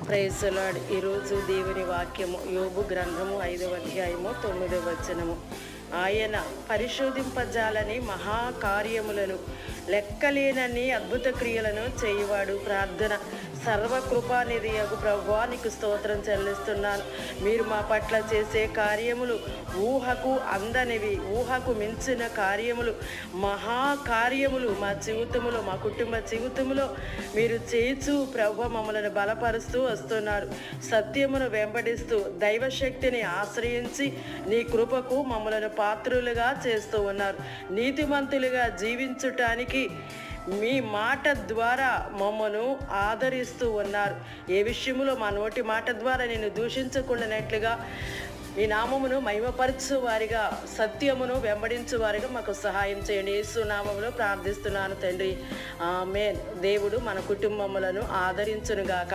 Praise the lord. ఈరోజు దేవుని వాక్యము యోబు గ్రంథము 5వ అధ్యాయము 9వ వచనము. ఆయన పరిశోధింపజాలని మహాకార్యములను లెక్కలేనన్ని అద్భుత క్రియలను చేయువాడు. ప్రార్థన. సర్వకృపానిధి యగు ప్రభువా, నీకు స్తోత్రం చెల్లిస్తున్నాను. మీరు మా పట్ల చేసే కార్యములు ఊహకు అందనివి, ఊహకు మించిన కార్యములు, మహాకార్యములు మా జీవితములో, మా కుటుంబ జీవితంలో మీరు చేయించు ప్రభువా మమ్మల్ని బలపరుస్తూ వస్తున్నారు. సత్యమును వెంబడిస్తూ దైవశక్తిని ఆశ్రయించి నీ కృపకు మమ్మల్ని పాత్రులుగా చేస్తూ ఉన్నారు. నీతిమంతులుగా జీవించటానికి మీ మాట ద్వారా మమ్మను ఆదరిస్తూ ఉన్నారు. ఏ విషయంలో మా నోటి మాట ద్వారా నేను దూషించకుండానట్లుగా ఈ నామమును మహిమపరచు వారిగా, సత్యమును వెంబడించు వారిగా మాకు సహాయం చేయండి. యేసు నామములో ప్రార్థిస్తున్నాను తండ్రి. ఆమేన్. దేవుడు మన కుటుంబములను ఆదరించునుగాక.